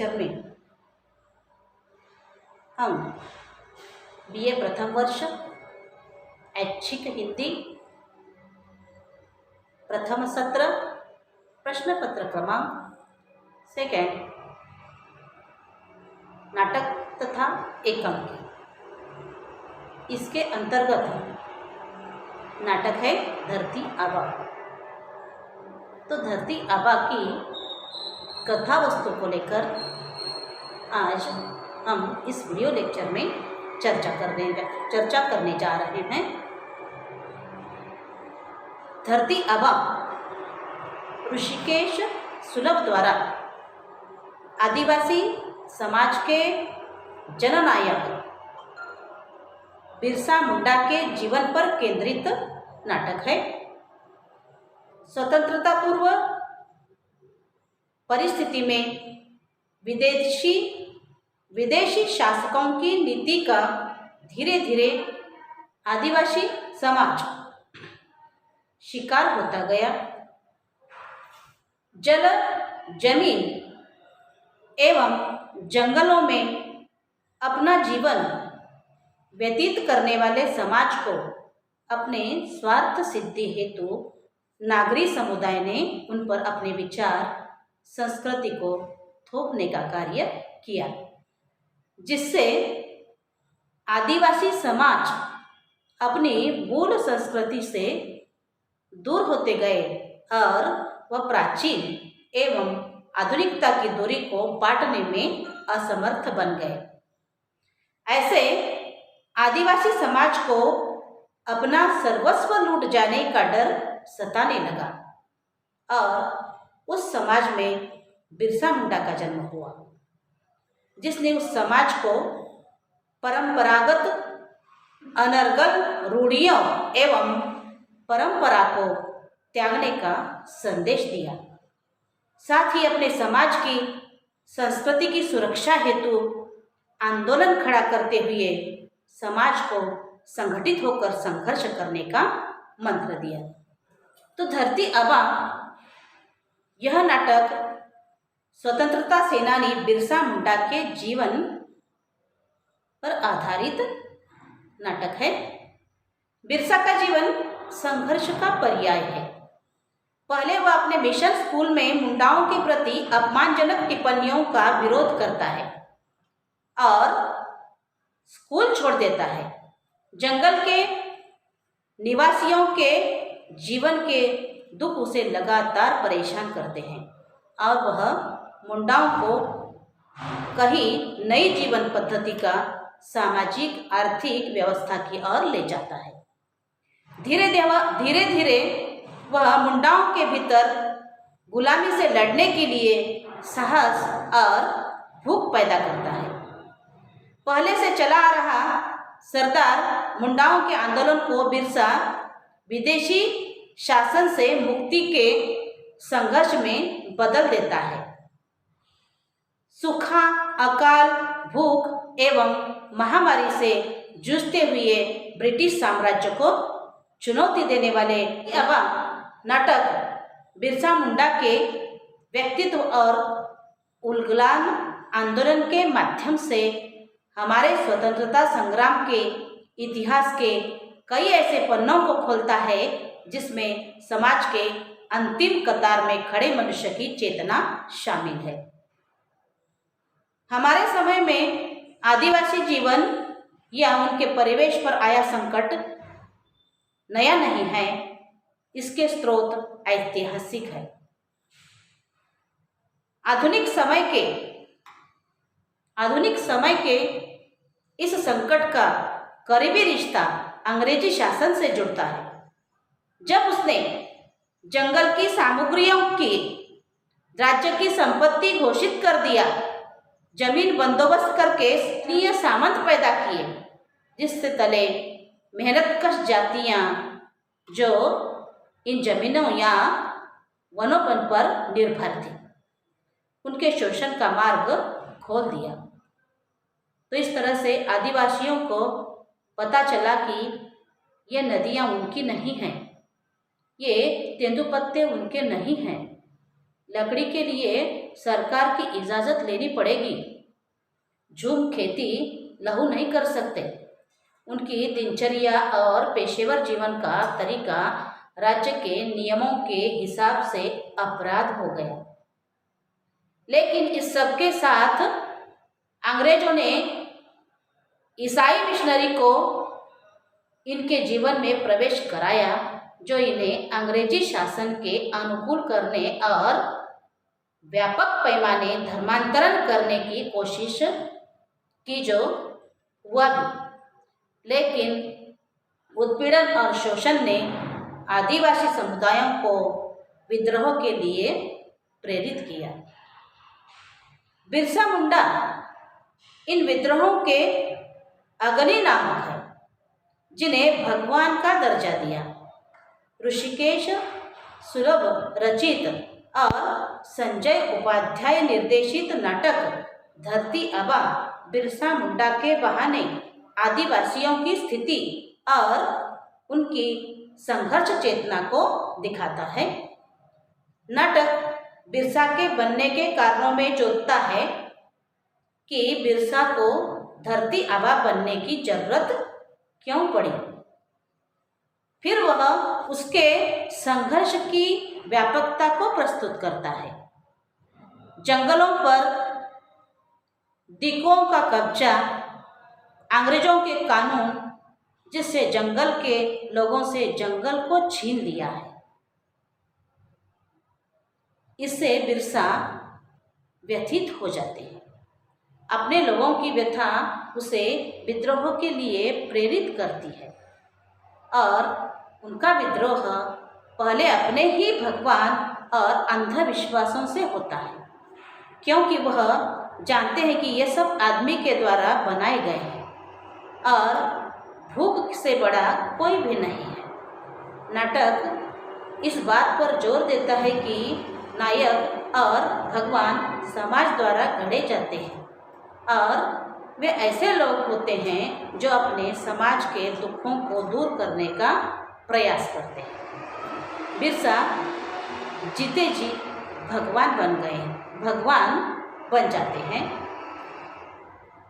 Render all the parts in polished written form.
Lecture में हम BA प्रथम वर्ष ऐच्छिक हिंदी प्रथम सत्र प्रश्न पत्र क्रमांक सेकंड नाटक तथा एकांकी, इसके अंतर्गत नाटक है धरती आबा। तो धरती आबा की कथा वस्तु को लेकर आज हम इस वीडियो लेक्चर में चर्चा करने जा रहे हैं। धरती आबा ऋषिकेश सुलभ द्वारा आदिवासी समाज के जननायक बिरसा मुंडा के जीवन पर केंद्रित नाटक है। स्वतंत्रता पूर्व परिस्थिति में विदेशी शासकों की नीति का धीरे धीरे आदिवासी समाज शिकार होता गया। जल, जमीन एवं जंगलों में अपना जीवन व्यतीत करने वाले समाज को अपने स्वार्थ सिद्धि हेतु नागरी समुदाय ने उन पर अपने विचार संस्कृति को थोपने का कार्य किया, जिससे आदिवासी समाज अपनी मूल संस्कृति से दूर होते गए और वह प्राचीन एवं आधुनिकता की दूरी को पाटने में असमर्थ बन गए। ऐसे आदिवासी समाज को अपना सर्वस्व लूट जाने का डर सताने लगा और उस समाज में बिरसा मुंडा का जन्म हुआ, जिसने उस समाज को परंपरागत अनर्गल रूढ़ियों एवं परंपरा को त्यागने का संदेश दिया। साथ ही अपने समाज की संस्कृति की सुरक्षा हेतु आंदोलन खड़ा करते हुए समाज को संगठित होकर संघर्ष करने का मंत्र दिया। तो धरती आबा यह नाटक स्वतंत्रता सेनानी बिरसा मुंडा के जीवन पर आधारित नाटक है। बिरसा का जीवन संघर्ष का पर्याय है। पहले वह अपने मिशन स्कूल में मुंडाओं के प्रति अपमानजनक टिप्पणियों का विरोध करता है और स्कूल छोड़ देता है। जंगल के निवासियों के जीवन के दुख उसे लगातार परेशान करते हैं और वह मुंडाओं को कहीं नई जीवन पद्धति का सामाजिक आर्थिक व्यवस्था की ओर ले जाता है। धीरे धीरे वह मुंडाओं के भीतर गुलामी से लड़ने के लिए साहस और भूख पैदा करता है। पहले से चला आ रहा सरदार मुंडाओं के आंदोलन को बिरसा विदेशी शासन से मुक्ति के संघर्ष में बदल देता है। सूखा, अकाल, भूख एवं महामारी से जूझते हुए ब्रिटिश साम्राज्य को चुनौती देने वाले आबा नाटक बिरसा मुंडा के व्यक्तित्व और उलगुलान आंदोलन के माध्यम से हमारे स्वतंत्रता संग्राम के इतिहास के कई ऐसे पन्नों को खोलता है जिसमें समाज के अंतिम कतार में खड़े मनुष्य की चेतना शामिल है। हमारे समय में आदिवासी जीवन या उनके परिवेश पर आया संकट नया नहीं है, इसके स्रोत ऐतिहासिक है। आधुनिक समय के इस संकट का करीबी रिश्ता अंग्रेजी शासन से जुड़ता है। जब उसने जंगल की सामग्रियों की राज्य की संपत्ति घोषित कर दिया, जमीन बंदोबस्त करके स्थानीय सामंत पैदा किए, जिससे तले मेहनतकश जातियां जो इन जमीनों या वनोपन पर निर्भर थी, उनके शोषण का मार्ग खोल दिया। तो इस तरह से आदिवासियों को पता चला कि ये नदियाँ उनकी नहीं हैं, ये तेंदुपत्ते उनके नहीं हैं, लकड़ी के लिए सरकार की इजाज़त लेनी पड़ेगी। झूम खेती लहू नहीं कर सकते। उनकी दिनचर्या और पेशेवर जीवन का तरीका राज्य के नियमों के हिसाब से अपराध हो गया। लेकिन इस सब के साथ अंग्रेजों ने ईसाई मिशनरी को इनके जीवन में प्रवेश कराया, जो इन्हें अंग्रेजी शासन के अनुकूल करने और व्यापक पैमाने धर्मांतरण करने की कोशिश की, जो हुआ भी। लेकिन उत्पीड़न और शोषण ने आदिवासी समुदायों को विद्रोह के लिए प्रेरित किया। बिरसा मुंडा इन विद्रोहों के अग्रणी नामक है, जिन्हें भगवान का दर्जा दिया। ऋषिकेश सुलभ रचित और संजय उपाध्याय निर्देशित नाटक धरती आबा बिरसा मुंडा के बहाने आदिवासियों की स्थिति और उनकी संघर्ष चेतना को दिखाता है। नाटक बिरसा के बनने के कारणों में जोतता है कि बिरसा को धरती आबा बनने की जरूरत क्यों पड़ी। फिर वह उसके संघर्ष की व्यापकता को प्रस्तुत करता है। जंगलों पर दिकों का कब्जा, अंग्रेजों के कानून जिससे जंगल के लोगों से जंगल को छीन लिया है, इससे बिरसा व्यथित हो जाते हैं। अपने लोगों की व्यथा उसे विद्रोह के लिए प्रेरित करती है और उनका विद्रोह पहले अपने ही भगवान और अंधविश्वासों से होता है, क्योंकि वह जानते हैं कि ये सब आदमी के द्वारा बनाए गए हैं और भूख से बड़ा कोई भी नहीं है। नाटक इस बात पर जोर देता है कि नायक और भगवान समाज द्वारा गढ़े जाते हैं और वे ऐसे लोग होते हैं जो अपने समाज के दुखों को दूर करने का प्रयास करते हैं। बिरसा जीते जी भगवान बन जाते हैं।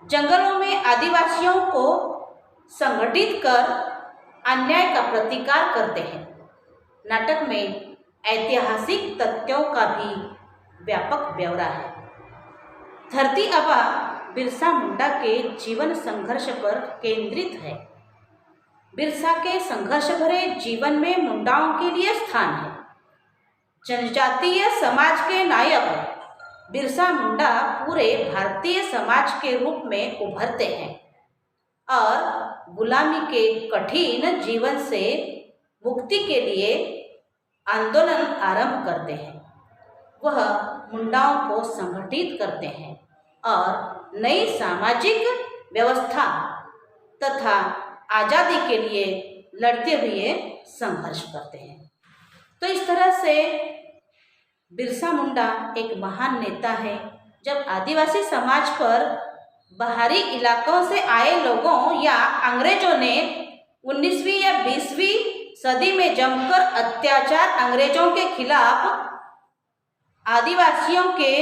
जंगलों में आदिवासियों को संगठित कर अन्याय का प्रतिकार करते हैं। नाटक में ऐतिहासिक तथ्यों का भी व्यापक ब्यौरा है। धरती आबा बिरसा मुंडा के जीवन संघर्ष पर केंद्रित है। बिरसा के संघर्ष भरे जीवन में मुंडाओं के लिए स्थान है। जनजातीय समाज के नायक बिरसा मुंडा पूरे भारतीय समाज के रूप में उभरते हैं और गुलामी के कठिन जीवन से मुक्ति के लिए आंदोलन आरंभ करते हैं। वह मुंडाओं को संगठित करते हैं और नई सामाजिक व्यवस्था तथा आज़ादी के लिए लड़ते हुए संघर्ष करते हैं। तो इस तरह से बिरसा मुंडा एक महान नेता है। जब आदिवासी समाज पर बाहरी इलाकों से आए लोगों या अंग्रेजों ने 19वीं या 20वीं सदी में जमकर अत्याचार अंग्रेजों के खिलाफ आदिवासियों के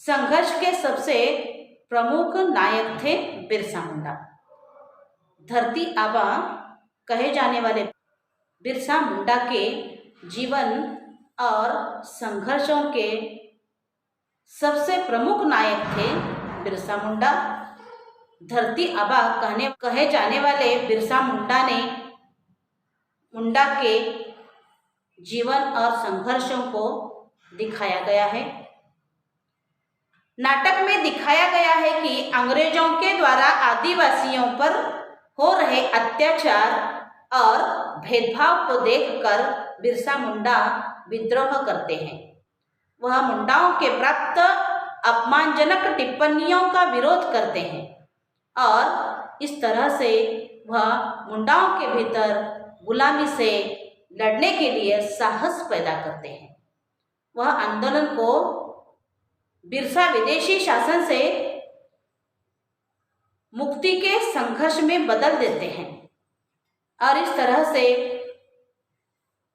संघर्ष के सबसे प्रमुख नायक थे बिरसा मुंडा। धरती आबा कहे जाने वाले बिरसा मुंडा के जीवन और संघर्षों के सबसे प्रमुख नायक थे बिरसा मुंडा। धरती आबा कहे जाने वाले बिरसा मुंडा ने मुंडा के जीवन और संघर्षों को दिखाया गया है। नाटक में दिखाया गया है कि अंग्रेजों के द्वारा आदिवासियों पर हो रहे अत्याचार और भेदभाव को देखकर बिरसा मुंडा विद्रोह करते हैं। वह मुंडाओं के प्राप्त अपमानजनक टिप्पणियों का विरोध करते हैं और इस तरह से वह मुंडाओं के भीतर गुलामी से लड़ने के लिए साहस पैदा करते हैं। वह आंदोलन को बिरसा विदेशी शासन से मुक्ति के संघर्ष में बदल देते हैं और इस तरह से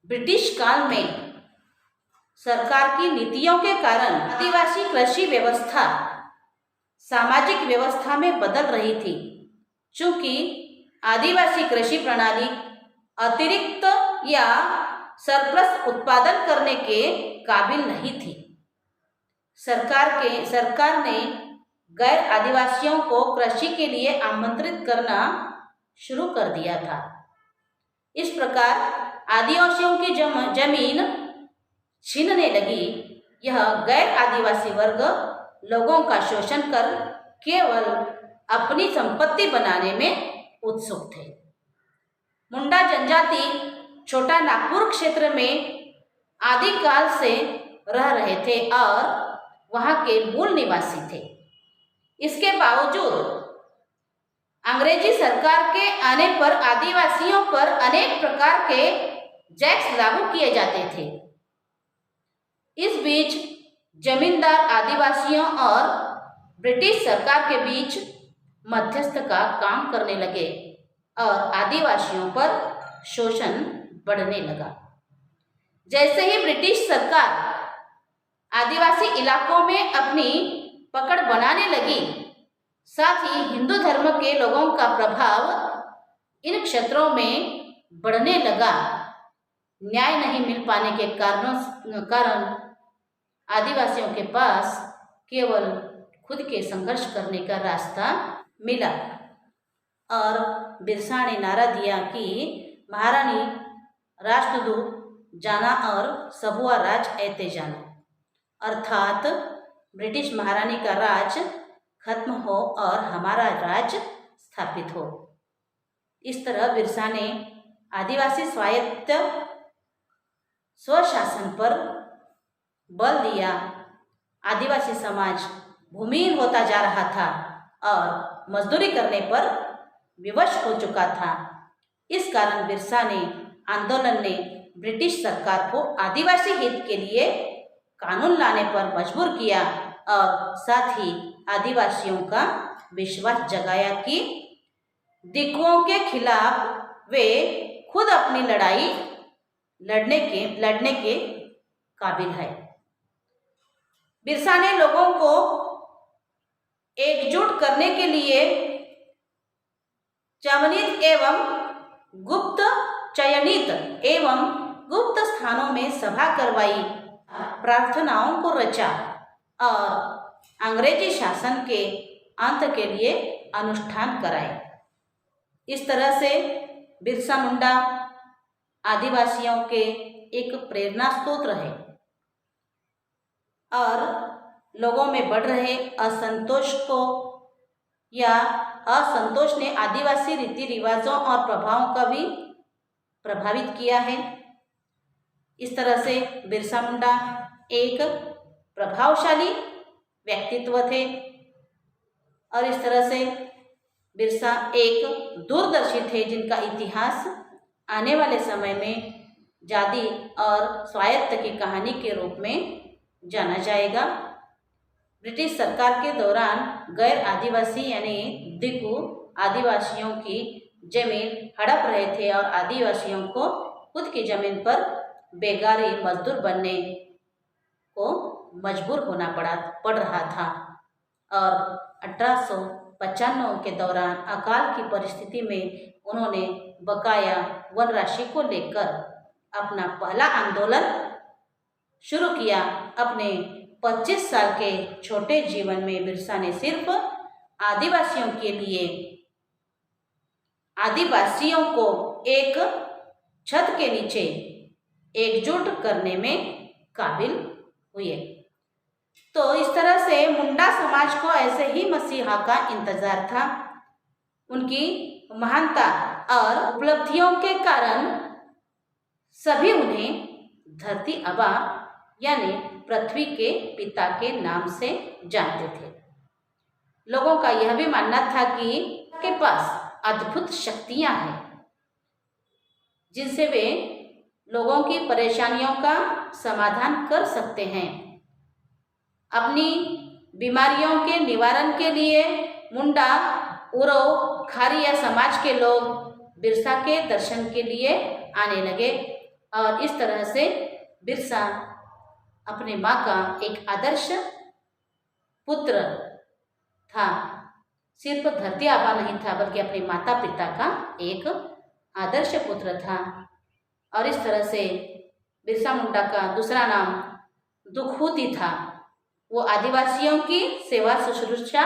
ब्रिटिश काल में सरकार की नीतियों के कारण आदिवासी कृषि व्यवस्था सामाजिक व्यवस्था में बदल रही थी। चूंकि आदिवासी कृषि प्रणाली अतिरिक्त या सरप्लस उत्पादन करने के काबिल नहीं थी, सरकार ने गैर आदिवासियों को कृषि के लिए आमंत्रित करना शुरू कर दिया था। इस प्रकार आदिवासियों की जमीन छीनने लगी। यह गैर आदिवासी वर्ग लोगों का शोषण कर केवल अपनी संपत्ति बनाने में उत्सुक थे। मुंडा जनजाति छोटा नागपुर क्षेत्र में आदिकाल से रह रहे थे और वहां के मूल निवासी थे। इसके बावजूद अंग्रेजी सरकार के आने पर आदिवासियों पर अनेक प्रकार के टैक्स लागू किए जाते थे। इस बीच जमींदार आदिवासियों और ब्रिटिश सरकार के बीच मध्यस्थ का काम करने लगे और आदिवासियों पर शोषण बढ़ने लगा। जैसे ही ब्रिटिश सरकार आदिवासी इलाकों में अपनी पकड़ बनाने लगी, साथ ही हिंदू धर्म के लोगों का प्रभाव इन क्षेत्रों में बढ़ने लगा। न्याय नहीं मिल पाने के कारण आदिवासियों के पास केवल खुद के संघर्ष करने का रास्ता मिला और बिरसा ने नारा दिया कि महारानी राष्ट्रदूत जाना और सबुआ राज ऐते जाना, अर्थात ब्रिटिश महारानी का राज खत्म हो और हमारा राज स्थापित हो। इस तरह बिरसा ने आदिवासी स्वायत्त स्वशासन पर बल दिया। आदिवासी समाज भूमिहीन होता जा रहा था और मजदूरी करने पर विवश हो चुका था। इस कारण बिरसा ने आंदोलन ने ब्रिटिश सरकार को आदिवासी हित के लिए कानून लाने पर मजबूर किया और साथ ही आदिवासियों का विश्वास जगाया कि दिकुओं के खिलाफ वे खुद अपनी लड़ाई लड़ने के काबिल है। बिरसा ने लोगों को एकजुट करने के लिए चयनित एवं गुप्त स्थानों में सभा करवाई, प्रार्थनाओं को रचा और अंग्रेजी शासन के अंत के लिए अनुष्ठान कराए। इस तरह से बिरसा मुंडा आदिवासियों के एक प्रेरणा स्रोत रहे और लोगों में बढ़ रहे असंतोष ने आदिवासी रीति रिवाजों और प्रभावों का भी प्रभावित किया है। इस तरह से बिरसा मुंडा एक प्रभावशाली व्यक्तित्व थे और इस तरह से बिरसा एक दूरदर्शी थे जिनका इतिहास आने वाले समय में जाति और स्वायत्त की कहानी के रूप में जाना जाएगा। ब्रिटिश सरकार के दौरान गैर आदिवासी यानी दिकू आदिवासियों की जमीन हड़प रहे थे और आदिवासियों को खुद की जमीन पर बेगारी मजदूर बनने को मजबूर होना पड़ रहा था और 1895 के दौरान अकाल की परिस्थिति में उन्होंने बकाया वन राशि को लेकर अपना पहला आंदोलन शुरू किया। अपने 25 साल के छोटे जीवन में बिरसा ने सिर्फ आदिवासियों को एक छत के नीचे एकजुट करने में काबिल हुए। तो इस तरह से मुंडा समाज को ऐसे ही मसीहा का इंतजार था। उनकी महानता और उपलब्धियों के कारण सभी उन्हें धरती आबा यानी पृथ्वी के पिता के नाम से जानते थे। लोगों का यह भी मानना था कि उनके पास अद्भुत शक्तियां हैं जिनसे वे लोगों की परेशानियों का समाधान कर सकते हैं। अपनी बीमारियों के निवारण के लिए मुंडा, उरांव, खारिया समाज के लोग बिरसा के दर्शन के लिए आने लगे और इस तरह से बिरसा अपने माँ का एक आदर्श पुत्र था। सिर्फ धरती आबा नहीं था बल्कि अपने माता पिता का एक आदर्श पुत्र था। और इस तरह से बिरसा मुंडा का दूसरा नाम दुखूती था। वो आदिवासियों की सेवा शुश्रूषा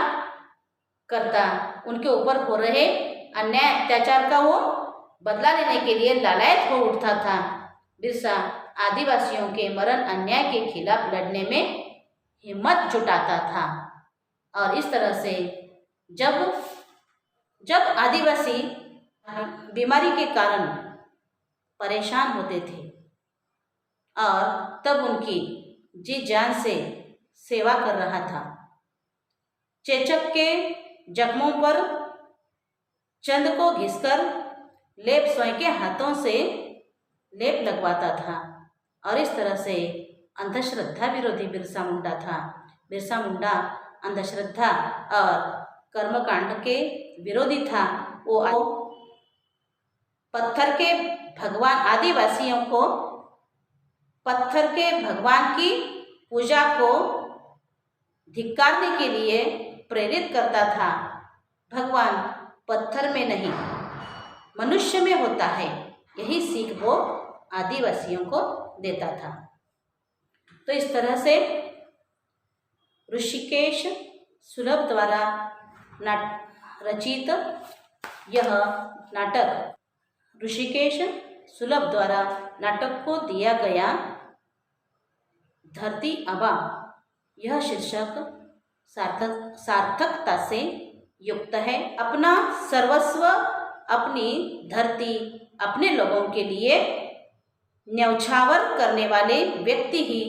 करता, उनके ऊपर हो रहे अन्याय अत्याचार का वो बदला लेने के लिए लालायत हो उठता था। बिरसा आदिवासियों के मरण अन्याय के खिलाफ लड़ने में हिम्मत जुटाता था। और इस तरह से जब जब आदिवासी बीमारी के कारण परेशान होते थे और तब उनकी जी जान से सेवा कर रहा था। चेचक के जख्मों पर चंद को घिसकर लेप स्वयं के हाथों से लेप लगवाता था। और इस तरह से अंधश्रद्धा विरोधी बिरसा मुंडा था। बिरसा मुंडा अंधश्रद्धा और कर्मकांड के विरोधी था। वो पत्थर के भगवान आदिवासियों को पत्थर के भगवान की पूजा को धिक्कारने के लिए प्रेरित करता था। भगवान पत्थर में नहीं मनुष्य में होता है, यही सीख वो आदिवासियों को देता था। तो इस तरह से ऋषिकेश सुलभ द्वारा रचित यह नाटक, ऋषिकेश सुलभ द्वारा नाटक को दिया गया धरती आबा, यह शीर्षक सार्थकता से युक्त है। अपना सर्वस्व, अपनी धरती, अपने लोगों के लिए न्यौछावर करने वाले व्यक्ति ही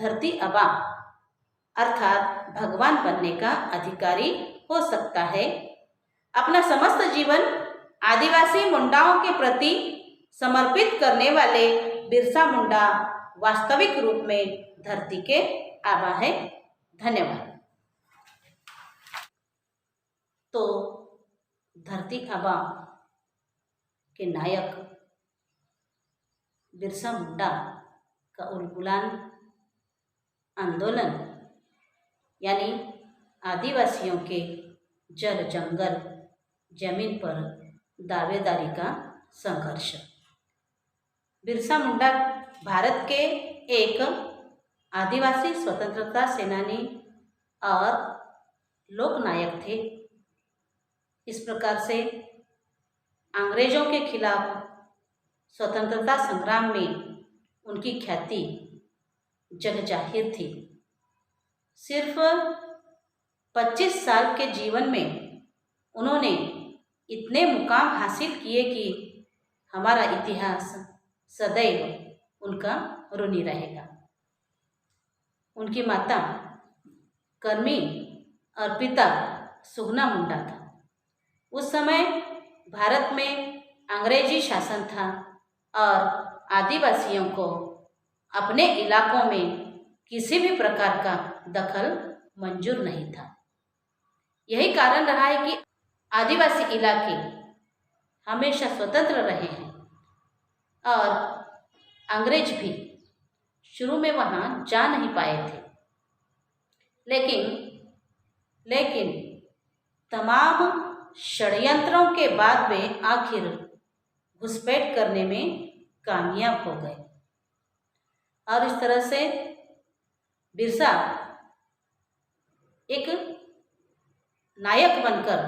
धरती आबा अर्थात भगवान बनने का अधिकारी हो सकता है। अपना समस्त जीवन आदिवासी मुंडाओं के प्रति समर्पित करने वाले बिरसा मुंडा वास्तविक रूप में धरती के आबा है। धन्यवाद। तो धरती आबा के नायक बिरसा मुंडा का उलगुलान आंदोलन यानी आदिवासियों के जल जंगल जमीन पर दावेदारी का संघर्ष। बिरसा मुंडा भारत के एक आदिवासी स्वतंत्रता सेनानी और लोकनायक थे। इस प्रकार से अंग्रेजों के खिलाफ स्वतंत्रता संग्राम में उनकी ख्याति जग जाहिर थी। सिर्फ 25 साल के जीवन में उन्होंने इतने मुकाम हासिल किए कि हमारा इतिहास सदैव उनका ऋणी रहेगा। उनकी माता कर्मी और पिता सुगना मुंडा था। उस समय भारत में अंग्रेजी शासन था और आदिवासियों को अपने इलाकों में किसी भी प्रकार का दखल मंजूर नहीं था। यही कारण रहा है कि आदिवासी इलाके हमेशा स्वतंत्र रहे हैं और अंग्रेज भी शुरू में वहाँ जा नहीं पाए थे। लेकिन तमाम षड्यंत्रों के बाद वे आखिर घुसपैठ करने में कामयाब हो गए और इस तरह से बिरसा एक नायक बनकर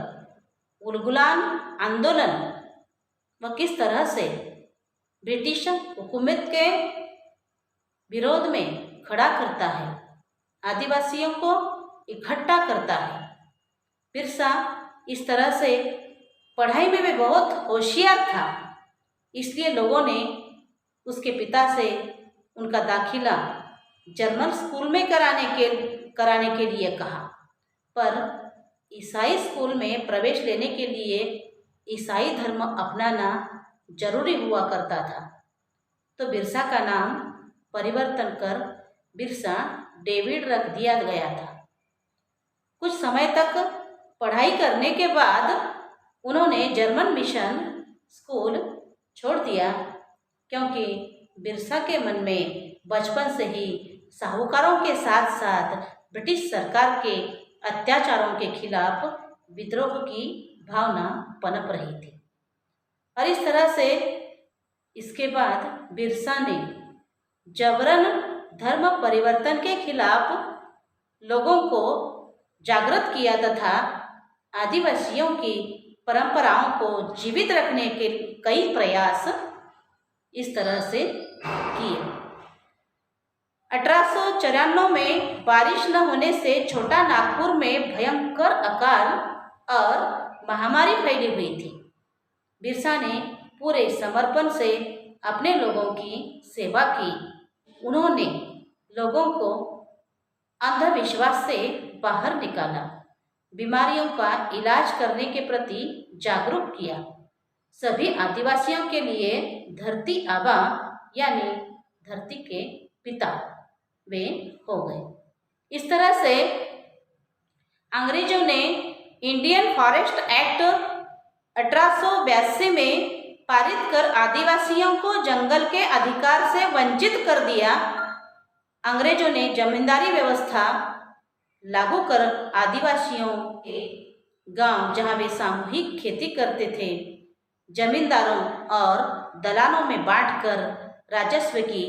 उलगुलान आंदोलन व किस तरह से ब्रिटिश हुकूमत के विरोध में खड़ा करता है, आदिवासियों को इकट्ठा करता है। बिरसा इस तरह से पढ़ाई में भी बहुत होशियार था, इसलिए लोगों ने उसके पिता से उनका दाखिला जर्मन स्कूल में कराने के लिए कहा, पर ईसाई स्कूल में प्रवेश लेने के लिए ईसाई धर्म अपनाना जरूरी हुआ करता था। तो बिरसा का नाम परिवर्तन कर बिरसा डेविड रख दिया गया था। कुछ समय तक पढ़ाई करने के बाद उन्होंने जर्मन मिशन स्कूल छोड़ दिया, क्योंकि बिरसा के मन में बचपन से ही साहूकारों के साथ साथ ब्रिटिश सरकार के अत्याचारों के खिलाफ विद्रोह की भावना पनप रही थी। और इस तरह से इसके बाद बिरसा ने जबरन धर्म परिवर्तन के खिलाफ लोगों को जागृत किया तथा आदिवासियों की परंपराओं को जीवित रखने के कई प्रयास इस तरह से किए। 1894 में बारिश न होने से छोटा नागपुर में भयंकर अकाल और महामारी फैली हुई थी। बिरसा ने पूरे समर्पण से अपने लोगों की सेवा की। उन्होंने लोगों को अंधविश्वास से बाहर निकाला, बीमारियों का इलाज करने के प्रति जागरूक किया। सभी आदिवासियों के लिए धरती आबा यानी धरती के पिता वे हो गए। इस तरह से अंग्रेजों ने इंडियन फॉरेस्ट एक्ट 1882 में पारित कर आदिवासियों को जंगल के अधिकार से वंचित कर दिया। अंग्रेजों ने जमींदारी व्यवस्था लागू कर आदिवासियों के गांव जहां वे सामूहिक खेती करते थे, जमींदारों और दलालों में बांटकर राजस्व की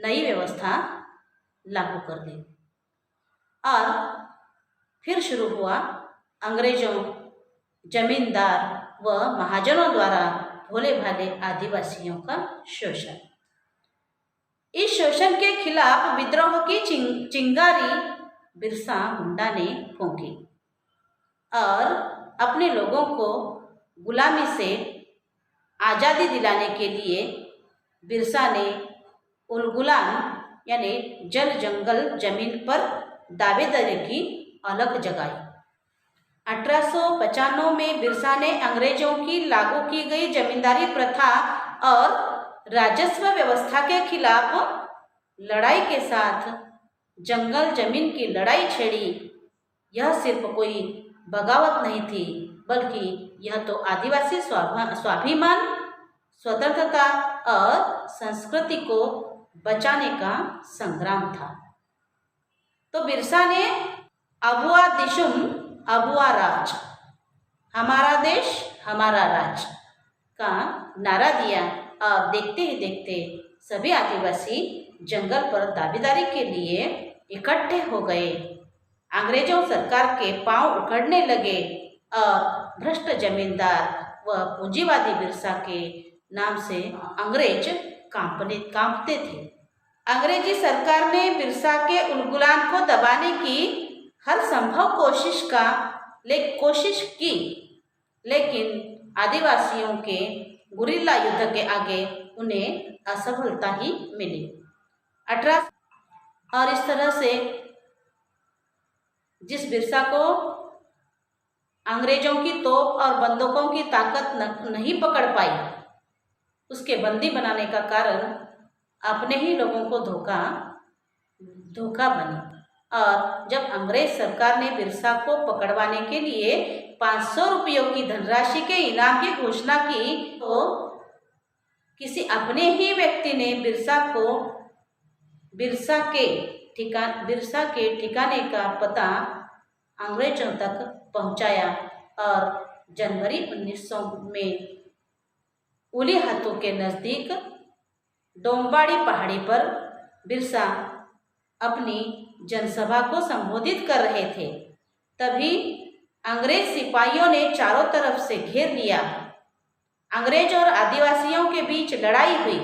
नई व्यवस्था लागू कर दी। और फिर शुरू हुआ अंग्रेजों, जमींदार व महाजनों द्वारा भोले भाले आदिवासियों का शोषण। इस शोषण के खिलाफ विद्रोह की चिंगारी बिरसा मुंडा ने फूंकी और अपने लोगों को गुलामी से आज़ादी दिलाने के लिए बिरसा ने उलगुलान यानी जल जंगल जमीन पर दावेदारी की अलग जगाई। 1895 में बिरसा ने अंग्रेजों की लागू की गई जमींदारी प्रथा और राजस्व व्यवस्था के खिलाफ लड़ाई के साथ जंगल जमीन की लड़ाई छेड़ी। यह सिर्फ कोई बगावत नहीं थी, बल्कि यह तो आदिवासी स्वाभिमान, स्वतंत्रता और संस्कृति को बचाने का संग्राम था। तो बिरसा ने अबुआ दिशुम अबुआ राज, हमारा देश हमारा राज का नारा दिया और देखते ही देखते सभी आदिवासी जंगल पर दावेदारी के लिए इकट्ठे हो गए। अंग्रेजों सरकार के पांव उखड़ने लगे और भ्रष्ट जमींदार व पूंजीवादी बिरसा के नाम से अंग्रेज कांपते थे। अंग्रेजी सरकार ने बिरसा के उलगुलान को दबाने की हर संभव कोशिश की, लेकिन आदिवासियों के गुरिल्ला युद्ध के आगे उन्हें असफलता ही मिली। और इस तरह से जिस बिरसा को अंग्रेजों की तोप और बंदूकों की ताकत नहीं पकड़ पाई, उसके बंदी बनाने का कारण अपने ही लोगों को धोखा बनी। और जब अंग्रेज सरकार ने बिरसा को पकड़वाने के लिए 500 रुपयों की धनराशि के इनाम की घोषणा की, तो किसी अपने ही व्यक्ति ने बिरसा के ठिकाने का पता अंग्रेजों तक पहुंचाया और जनवरी 1900 में उली हाथों के नज़दीक डोंबाड़ी पहाड़ी पर बिरसा अपनी जनसभा को संबोधित कर रहे थे। तभी अंग्रेज सिपाहियों ने चारों तरफ से घेर लिया। अंग्रेज और आदिवासियों के बीच लड़ाई हुई।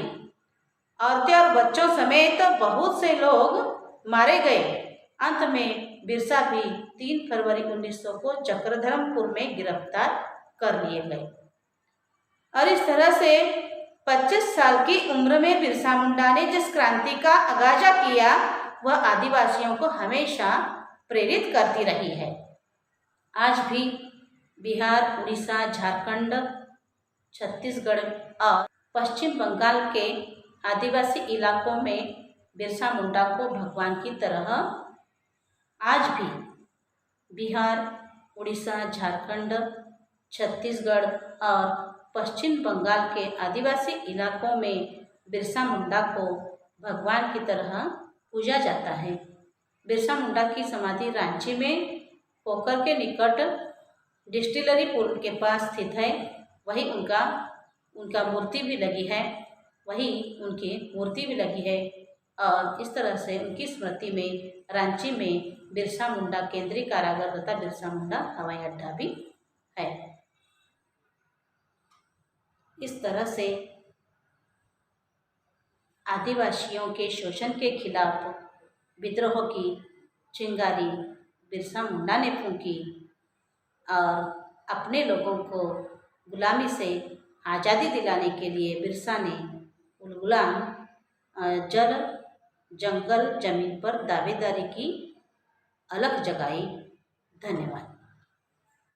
औरतें और बच्चों समेत बहुत से लोग मारे गए। अंत में बिरसा भी 3 फरवरी 1900 को चक्रधरमपुर में गिरफ्तार कर लिए गए। और इस तरह से 25 साल की उम्र में बिरसा मुंडा ने जिस क्रांति का आगाज किया, वह आदिवासियों को हमेशा प्रेरित करती रही है। आज भी बिहार, उड़ीसा, झारखंड, छत्तीसगढ़ और पश्चिम बंगाल के आदिवासी इलाकों में बिरसा मुंडा को भगवान की तरह आज भी बिहार, उड़ीसा, झारखंड, छत्तीसगढ़ और पश्चिम बंगाल के आदिवासी इलाकों में बिरसा मुंडा को भगवान की तरह पूजा जाता है। बिरसा मुंडा की समाधि रांची में पोखर के निकट डिस्टिलरी पुल के पास स्थित है। वहीं उनका मूर्ति भी लगी है, और इस तरह से उनकी स्मृति में रांची में बिरसा मुंडा केंद्रीय कारागार तथा बिरसा मुंडा हवाई अड्डा भी है। इस तरह से आदिवासियों के शोषण के खिलाफ विद्रोह की चिंगारी बिरसा मुंडा ने फूंकी और अपने लोगों को गुलामी से आज़ादी दिलाने के लिए बिरसा ने गुलाम जल जंगल जमीन पर दावेदारी की अलख जगाई। धन्यवाद।